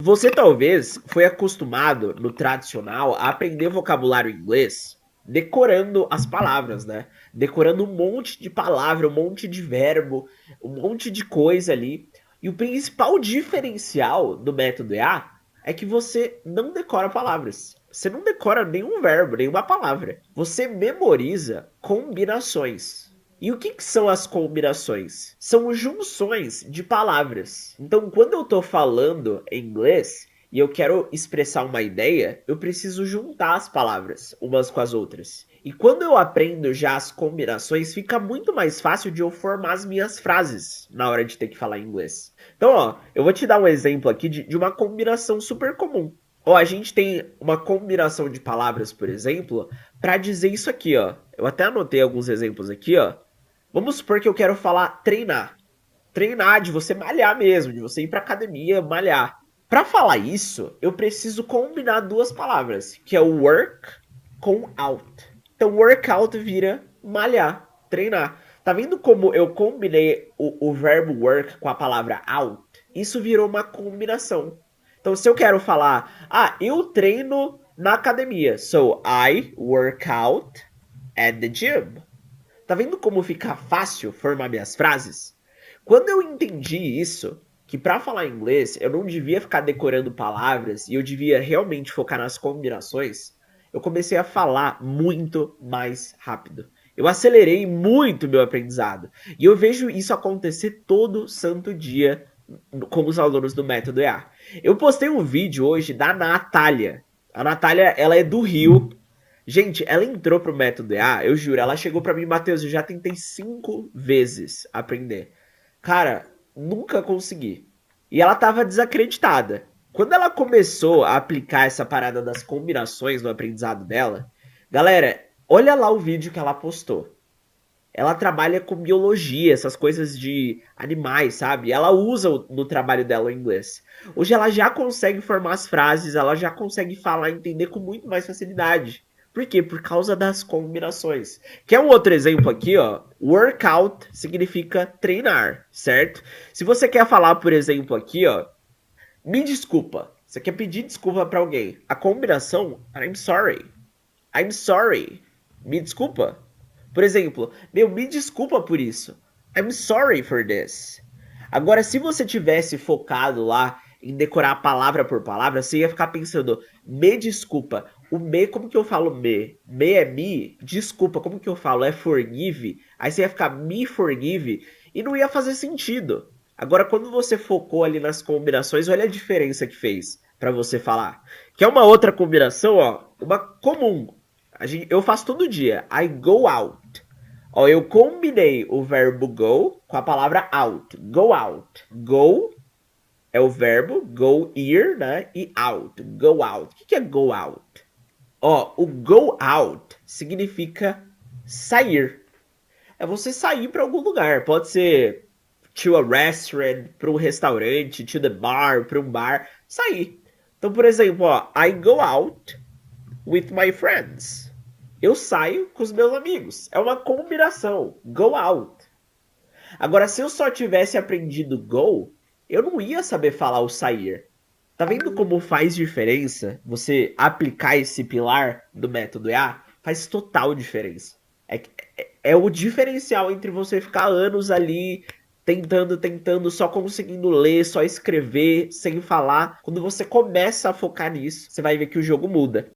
Você talvez foi acostumado no tradicional a aprender vocabulário inglês decorando as palavras, né? Decorando um monte de palavra, um monte de verbo, um monte de coisa ali. E o principal diferencial do método EA é que você não decora palavras. Você não decora nenhum verbo, nenhuma palavra. Você memoriza combinações. E o que são as combinações? São junções de palavras. Então, quando eu estou falando em inglês e eu quero expressar uma ideia, eu preciso juntar as palavras umas com as outras. E quando eu aprendo já as combinações, fica muito mais fácil de eu formar as minhas frases na hora de ter que falar inglês. Então, ó, eu vou te dar um exemplo aqui de uma combinação super comum. Ó, a gente tem uma combinação de palavras, por exemplo, para dizer isso aqui, ó. Eu até anotei alguns exemplos aqui, ó. Vamos supor que eu quero falar treinar. Treinar, de você malhar mesmo, de você ir pra academia malhar. Para falar isso, eu preciso combinar duas palavras, que é o work com out. Então, workout vira malhar, treinar. Tá vendo como eu combinei o verbo work com a palavra out? Isso virou uma combinação. Então, se eu quero falar, eu treino na academia. So, I work out at the gym. Tá vendo como fica fácil formar minhas frases? Quando eu entendi isso, que para falar inglês eu não devia ficar decorando palavras e eu devia realmente focar nas combinações, eu comecei a falar muito mais rápido. Eu acelerei muito meu aprendizado. E eu vejo isso acontecer todo santo dia com os alunos do Método EA. Eu postei um vídeo hoje da Natália. A Natália, ela é do Rio. Gente, ela entrou pro Método EA, eu juro, ela chegou pra mim, Matheus, eu já tentei 5 vezes aprender. Cara, nunca consegui. E ela tava desacreditada. Quando ela começou a aplicar essa parada das combinações no aprendizado dela, galera, olha lá o vídeo que ela postou. Ela trabalha com biologia, essas coisas de animais, sabe? Ela usa no trabalho dela o inglês. Hoje ela já consegue formar as frases, ela já consegue falar e entender com muito mais facilidade. Por quê? Por causa das combinações. Quer um outro exemplo aqui, ó? Workout significa treinar, certo? Se você quer falar, por exemplo, aqui, ó, me desculpa. Você quer pedir desculpa para alguém? A combinação, I'm sorry. I'm sorry. Me desculpa. Por exemplo, me desculpa por isso. I'm sorry for this. Agora, se você tivesse focado lá em decorar palavra por palavra, você ia ficar pensando, me desculpa. O me, como que eu falo me? Me é me? Desculpa, como que eu falo? É forgive? Aí você ia ficar me forgive e não ia fazer sentido. Agora, quando você focou ali nas combinações, olha a diferença que fez para você falar. Que é uma outra combinação, ó, uma comum. Eu faço todo dia. I go out. Ó, eu combinei o verbo go com a palavra out. Go out. Go é o verbo, go ir, né? E out. Go out. O que é go out? Ó, o go out significa sair. É você sair para algum lugar. Pode ser to a restaurant, para um restaurante, to the bar, para um bar. Sair. Então, por exemplo, ó, I go out with my friends. Eu saio com os meus amigos. É uma combinação. Go out. Agora, se eu só tivesse aprendido go, eu não ia saber falar o sair. Tá vendo como faz diferença você aplicar esse pilar do método EA? Faz total diferença. É o diferencial entre você ficar anos ali tentando, só conseguindo ler, só escrever, sem falar. Quando você começa a focar nisso, você vai ver que o jogo muda.